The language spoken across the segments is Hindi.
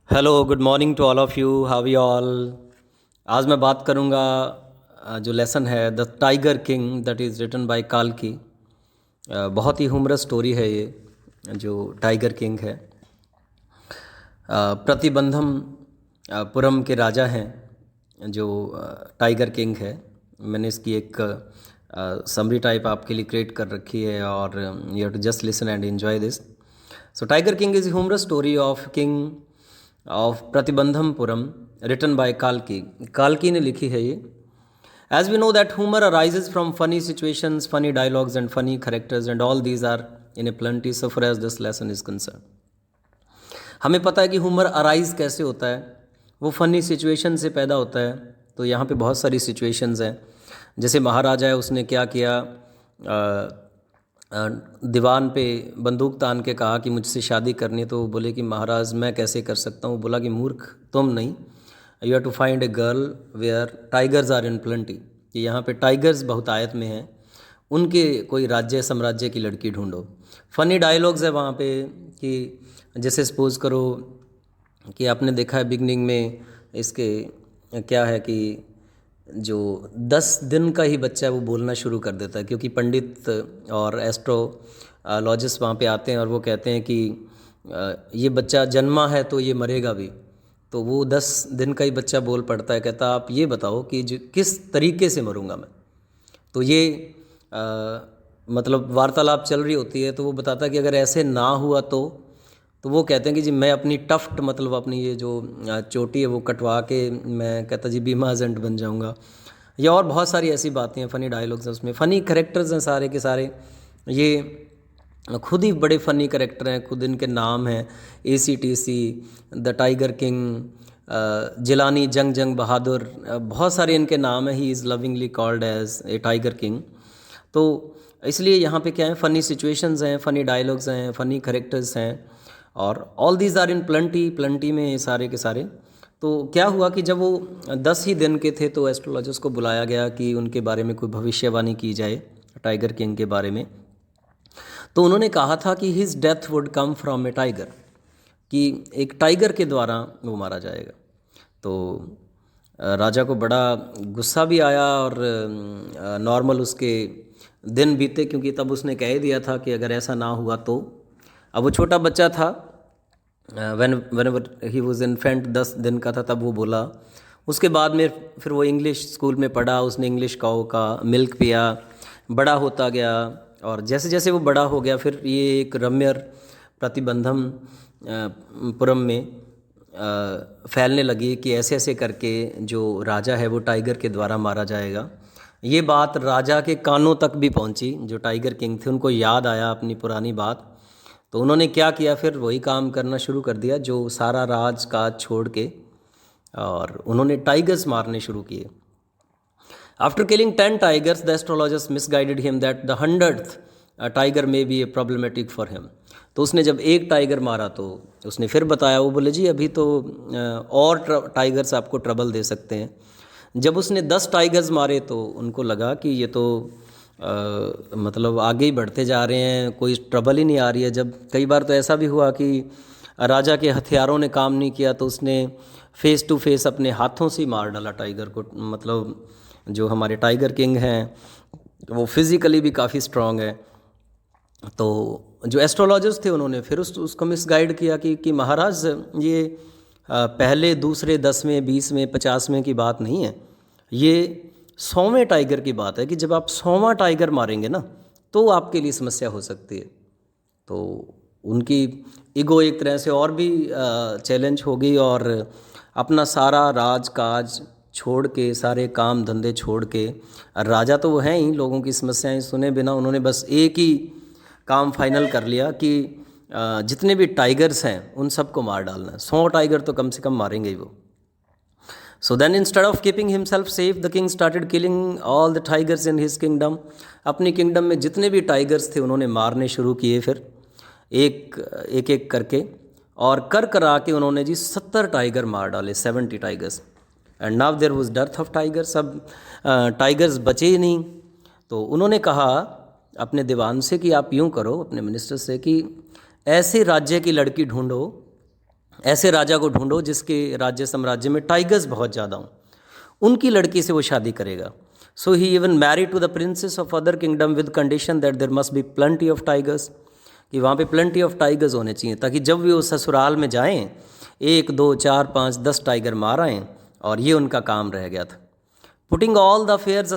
Hello good morning to all of you, how you all. आज मैं बात करूंगा जो लेसन है the tiger king that is written by काल्की। बहुत ही ह्यूमरस स्टोरी है ये जो टाइगर किंग है। प्रतिबंधम पुरम के राजा हैं जो टाइगर किंग है। मैंने इसकी एक समरी टाइप आपके लिए क्रिएट कर रखी है और you have to just listen and enjoy this. So Tiger King is humorous story of king of Prathibandhampuram written by काल्की। काल्की ने लिखी है ये। As we know that humor arises from funny situations, funny dialogues and funny characters and all these are in a plenty so far as this lesson is concerned। हमें पता है कि ह्यूमर अराइज कैसे होता है, वो फनी सिचुएशन से पैदा होता है। तो यहाँ पे बहुत सारी सिचुएशंस हैं। जैसे महाराजा है, उसने क्या किया, दीवान पे बंदूक तान के कहा कि मुझसे शादी करनी है। तो वो बोले कि महाराज मैं कैसे कर सकता हूँ। बोला कि मूर्ख तुम नहीं, you have to find a girl where tigers are in plenty, कि यहाँ पे टाइगर्स बहुतायत में हैं, उनके कोई राज्य साम्राज्य की लड़की ढूंढो। फ़नी डायलॉग्स है वहाँ पे कि जैसे सपोज़ करो कि आपने देखा है बिगनिंग में इसके क्या है कि जो 10 दिन का ही बच्चा है वो बोलना शुरू कर देता है, क्योंकि पंडित और एस्ट्रोलॉजिस्ट वहाँ पे आते हैं और वो कहते हैं कि ये बच्चा जन्मा है तो ये मरेगा भी। तो वो 10 दिन का ही बच्चा बोल पड़ता है, कहता आप ये बताओ कि किस तरीके से मरूंगा मैं। तो ये मतलब वार्तालाप चल रही होती है, तो वो बताता है कि अगर ऐसे ना हुआ तो वो कहते हैं कि जी मैं अपनी टफ्ट मतलब अपनी ये जो चोटी है वो कटवा के मैं कहता जी बीमा एजेंट बन जाऊंगा। या और बहुत सारी ऐसी बातें हैं, फ़नी डायलॉग्स हैं उसमें, फ़नी करेक्टर्स हैं सारे के सारे। ये खुद ही बड़े फ़नी करेक्टर हैं, खुद इनके नाम हैं ACTC, the tiger king, Jilani Jang Jang Bahadur, बहुत सारे इनके नाम हैं। He is lovingly called as a tiger king. तो इसलिए यहाँ पे क्या है, फ़नी सिचुएशंस हैं, फ़नी डायलॉग्स हैं, फ़नी करेक्टर्स हैं और all these are in plenty में ये सारे के सारे। तो क्या हुआ कि जब वो 10 ही दिन के थे तो एस्ट्रोलॉजर्स को बुलाया गया कि उनके बारे में कोई भविष्यवाणी की जाए टाइगर किंग के बारे में। तो उन्होंने कहा था कि his death would come from A tiger, कि एक टाइगर के द्वारा वो मारा जाएगा। तो राजा को बड़ा गुस्सा भी आया और नॉर्मल उसके दिन बीते, क्योंकि तब उसने कह दिया था कि अगर ऐसा ना हुआ तो। अब वो छोटा बच्चा था, व्हेनेवर ही वाज इन्फेंट, 10 दिन का था तब वो बोला। उसके बाद में फिर वो इंग्लिश स्कूल में पढ़ा, उसने इंग्लिश काऊ का मिल्क पिया, बड़ा होता गया। और जैसे जैसे वो बड़ा हो गया फिर ये एक रम्यर प्रतिबंधम पुरम में फैलने लगी कि ऐसे ऐसे करके जो राजा है वो टाइगर के द्वारा मारा जाएगा। ये बात राजा के कानों तक भी पहुंची। जो टाइगर किंग थे उनको याद आया अपनी पुरानी बात, तो उन्होंने क्या किया, फिर वही काम करना शुरू कर दिया जो सारा राज काज छोड़ के, और उन्होंने टाइगर्स मारने शुरू किए। After killing 10 tigers, the astrologers misguided him that the 100th tiger may be a problematic for him। तो उसने जब एक टाइगर मारा तो उसने फिर बताया, वो बोले जी अभी तो और टाइगर्स आपको ट्रबल दे सकते हैं। जब उसने 10 टाइगर्स मारे तो उनको लगा कि ये तो मतलब आगे ही बढ़ते जा रहे हैं, कोई ट्रबल ही नहीं आ रही है। जब कई बार तो ऐसा भी हुआ कि राजा के हथियारों ने काम नहीं किया तो उसने फेस टू फेस अपने हाथों से ही मार डाला टाइगर को। मतलब जो हमारे टाइगर किंग हैं वो फिज़िकली भी काफ़ी स्ट्रांग है। तो जो एस्ट्रोलॉजर्स थे उन्होंने फिर उसको मिसगाइड किया कि महाराज ये पहले दूसरे 10वें 20वें 50वें की बात नहीं है, ये 100वें टाइगर की बात है कि जब आप 100वां टाइगर मारेंगे ना तो आपके लिए समस्या हो सकती है। तो उनकी ईगो एक तरह से और भी चैलेंज हो गई और अपना सारा राज काज छोड़ के, सारे काम धंधे छोड़ के, राजा तो वो हैं ही, लोगों की समस्याएं सुने बिना उन्होंने बस एक ही काम फाइनल कर लिया कि जितने भी टाइगर्स हैं उन सबको मार डालना है। 100 टाइगर तो कम से कम मारेंगे ही वो। So then instead of keeping himself safe the king started killing all the tigers in his kingdom. अपनी किंगडम में जितने भी टाइगर्स थे उन्होंने मारने शुरू किए फिर एक एक एक करके, और कर करा के उन्होंने जी 70 टाइगर मार डाले, 70 tigers. And now there was death of tigers. अब टाइगर्स बचे ही नहीं। तो उन्होंने कहा अपने दीवान से कि आप यूँ करो, अपने मिनिस्टर से, कि ऐसे राज्य की लड़की ढूंढो ऐसे राजा को ढूंढो जिसके राज्य साम्राज्य में टाइगर्स बहुत ज़्यादा हों, उनकी लड़की से वो शादी करेगा। So he even married to the princess of other kingdom with condition that there must be plenty of tigers, कि वहाँ पे प्लेंटी ऑफ टाइगर्स होने चाहिए, ताकि जब भी वो ससुराल में जाएं 1 2 4 5 10 टाइगर मार आएँ। और ये उनका काम रह गया था। Putting all the affairs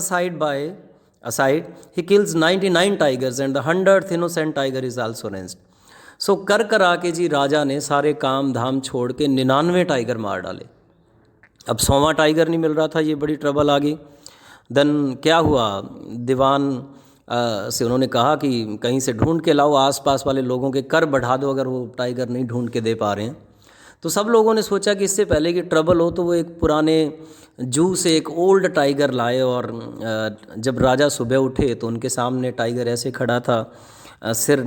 aside, he kills 99 tigers and the 100th innocent tiger is also lynched. सो कर आके जी राजा ने सारे काम धाम छोड़ के 99 टाइगर मार डाले। अब 100वां टाइगर नहीं मिल रहा था, ये बड़ी ट्रबल आ गई। देन क्या हुआ, दीवान से उन्होंने कहा कि कहीं से ढूंढ के लाओ, आसपास वाले लोगों के कर बढ़ा दो अगर वो टाइगर नहीं ढूंढ के दे पा रहे हैं। तो सब लोगों ने सोचा कि इससे पहले कि ट्रबल हो तो वो एक पुराने जू से एक ओल्ड टाइगर लाए। और जब राजा सुबह उठे तो उनके सामने टाइगर ऐसे खड़ा था, सिर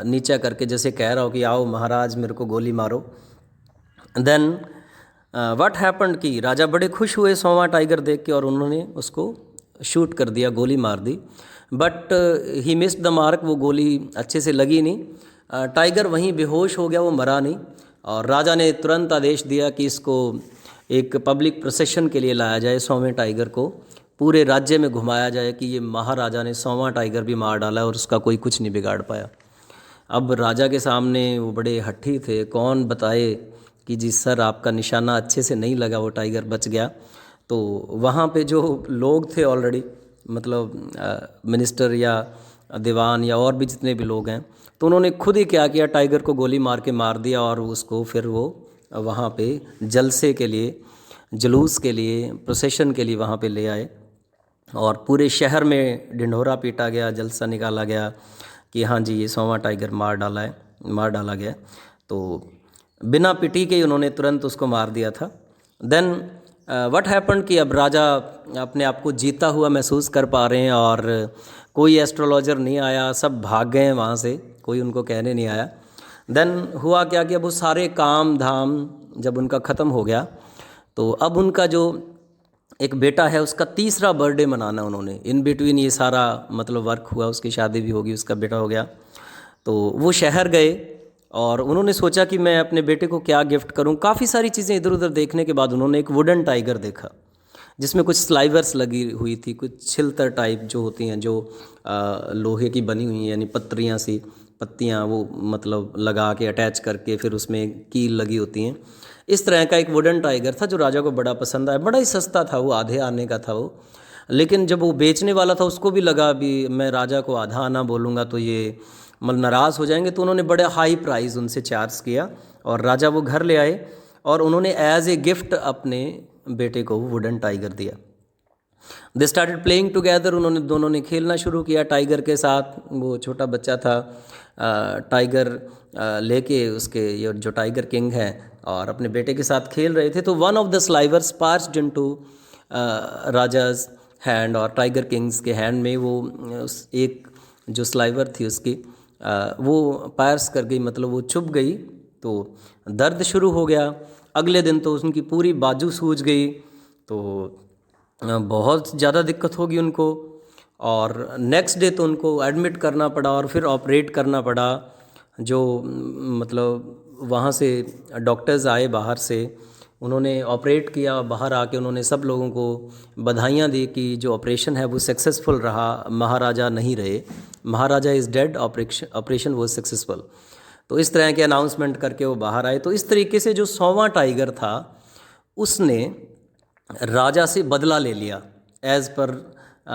नीचा करके, जैसे कह रहा हो कि आओ महाराज मेरे को गोली मारो। देन व्हाट हैपेंड कि राजा बड़े खुश हुए 100वां टाइगर देख के और उन्होंने उसको शूट कर दिया, गोली मार दी। But he missed the mark, वो गोली अच्छे से लगी नहीं। टाइगर वहीं बेहोश हो गया, वो मरा नहीं। और राजा ने तुरंत आदेश दिया कि इसको एक पब्लिक प्रोसेशन के लिए लाया जाए, 100वें टाइगर को पूरे राज्य में घुमाया जाए कि ये महाराजा ने 100वां टाइगर भी मार डाला और उसका कोई कुछ नहीं बिगाड़ पाया। अब राजा के सामने वो बड़े हट्ठी थे, कौन बताए कि जी सर आपका निशाना अच्छे से नहीं लगा, वो टाइगर बच गया। तो वहाँ पे जो लोग थे ऑलरेडी, मतलब मिनिस्टर या दीवान या और भी जितने भी लोग हैं, तो उन्होंने खुद ही क्या किया, टाइगर को गोली मार के मार दिया। और उसको फिर वो वहाँ पे जलसे के लिए, जुलूस के लिए, प्रोसेशन के लिए वहाँ पे ले आए। और पूरे शहर में ढिंढोरा पीटा गया, जलसा निकाला गया कि हाँ जी ये 100वां टाइगर मार डाला गया। तो बिना पिटी के ही उन्होंने तुरंत उसको मार दिया था। देन व्हाट हैपेंड कि अब राजा अपने आप को जीता हुआ महसूस कर पा रहे हैं और कोई एस्ट्रोलॉजर नहीं आया, सब भाग गए हैं वहाँ से, कोई उनको कहने नहीं आया। देन हुआ क्या कि अब वो सारे काम धाम जब उनका ख़त्म हो गया तो अब उनका जो एक बेटा है उसका 3रा बर्थडे मनाना उन्होंने, इन बिटवीन ये सारा मतलब वर्क हुआ, उसकी शादी भी होगी, उसका बेटा हो गया। तो वो शहर गए और उन्होंने सोचा कि मैं अपने बेटे को क्या गिफ्ट करूं। काफ़ी सारी चीज़ें इधर उधर देखने के बाद उन्होंने एक वुडन टाइगर देखा जिसमें कुछ स्लाइवर्स लगी हुई थी, कुछ छिलतर टाइप जो होती हैं, जो लोहे की बनी हुई हैं, यानी पत्रियाँ सी पत्तियाँ वो मतलब लगा के अटैच करके फिर उसमें कील लगी होती हैं। इस तरह का एक वुडन टाइगर था जो राजा को बड़ा पसंद आया। बड़ा ही सस्ता था, वो आधे आने का था वो। लेकिन जब वो बेचने वाला था उसको भी लगा भी मैं राजा को आधा आना बोलूँगा तो ये मतलब नाराज़ हो जाएंगे, तो उन्होंने बड़े हाई प्राइस उनसे चार्ज किया और राजा वो घर ले आए और उन्होंने एज ए गिफ्ट अपने बेटे को वुडन टाइगर दिया। दे स्टार्टेड प्लेइंग टुगेदर, उन्होंने दोनों ने खेलना शुरू किया टाइगर के साथ। वो छोटा बच्चा था, टाइगर लेके उसके ये जो टाइगर किंग है और अपने बेटे के साथ खेल रहे थे। तो one of the slivers passed into raja's hand, और टाइगर किंग्स के हैंड में वो एक जो स्लाइवर थी उसकी वो पायर्स कर गई, मतलब वो चुभ गई। तो दर्द शुरू हो गया। अगले दिन तो उनकी पूरी बाजू सूज गई, तो बहुत ज़्यादा दिक्कत होगी उनको। और नेक्स्ट डे तो उनको एडमिट करना पड़ा और फिर ऑपरेट करना पड़ा। जो मतलब वहाँ से डॉक्टर्स आए बाहर से, उन्होंने ऑपरेट किया। बाहर आके उन्होंने सब लोगों को बधाइयाँ दी कि जो ऑपरेशन है वो सक्सेसफुल रहा, महाराजा नहीं रहे, महाराजा इज़ डेड, ऑपरेशन वो सक्सेसफुल। तो इस तरह के अनाउंसमेंट करके वो बाहर आए। तो इस तरीके से जो 100वां टाइगर था उसने राजा से बदला ले लिया, एज़ पर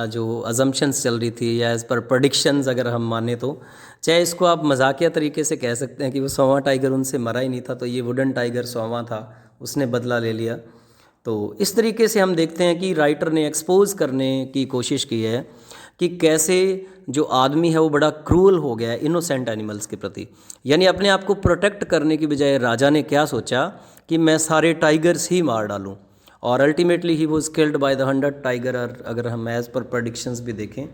जो अजम्पशंस चल रही थी या एज़ पर प्रेडिक्शंस अगर हम माने तो। चाहे इसको आप मजाकिया तरीके से कह सकते हैं कि वो 100वां टाइगर उनसे मरा ही नहीं था, तो ये वुडन टाइगर 100वां था, उसने बदला ले लिया। तो इस तरीके से हम देखते हैं कि राइटर ने एक्सपोज करने की कोशिश की है कि कैसे जो आदमी है वो बड़ा क्रूअल हो गया है इनोसेंट एनिमल्स के प्रति। यानी अपने आप को प्रोटेक्ट करने की बजाय राजा ने क्या सोचा कि मैं सारे टाइगर्स ही मार डालूं, और ultimately he was killed by the 100 tiger. अगर हम एज़ पर प्रेडिक्शंस भी देखें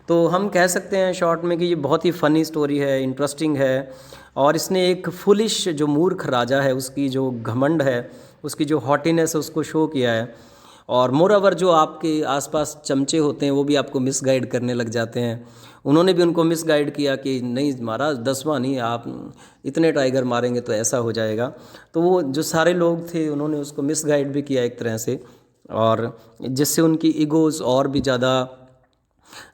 तो हम कह सकते हैं शॉर्ट में कि ये बहुत ही फ़नी स्टोरी है, इंटरेस्टिंग है। और इसने एक फुलिश जो मूर्ख राजा है उसकी जो घमंड है, उसकी जो हॉटीनेस है उसको शो किया है। और मोर ओवर जो आपके आसपास चमचे होते हैं वो भी आपको मिसगाइड करने लग जाते हैं, उन्होंने भी उनको मिसगाइड किया कि नहीं महाराज 10वां नहीं, आप इतने टाइगर मारेंगे तो ऐसा हो जाएगा। तो वो जो सारे लोग थे उन्होंने उसको मिसगाइड भी किया एक तरह से, और जिससे उनकी ईगोज़ और भी ज़्यादा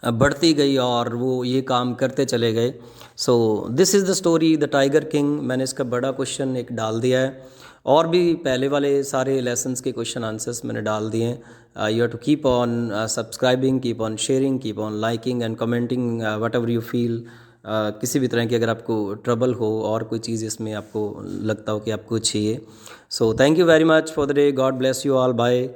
बढ़ती गई और वो ये काम करते चले गए। So this is the story the tiger king. मैंने इसका बड़ा क्वेश्चन एक डाल दिया है, और भी पहले वाले सारे लेसन्स के क्वेश्चन आंसर्स मैंने डाल दिए हैं। You have to keep on subscribing, keep on sharing, keep on liking and commenting whatever you feel. किसी भी तरह की अगर आपको ट्रबल हो और कोई चीज़ इसमें आपको लगता हो कि आपको चाहिए। So thank you very much for the day, God bless you all, bye.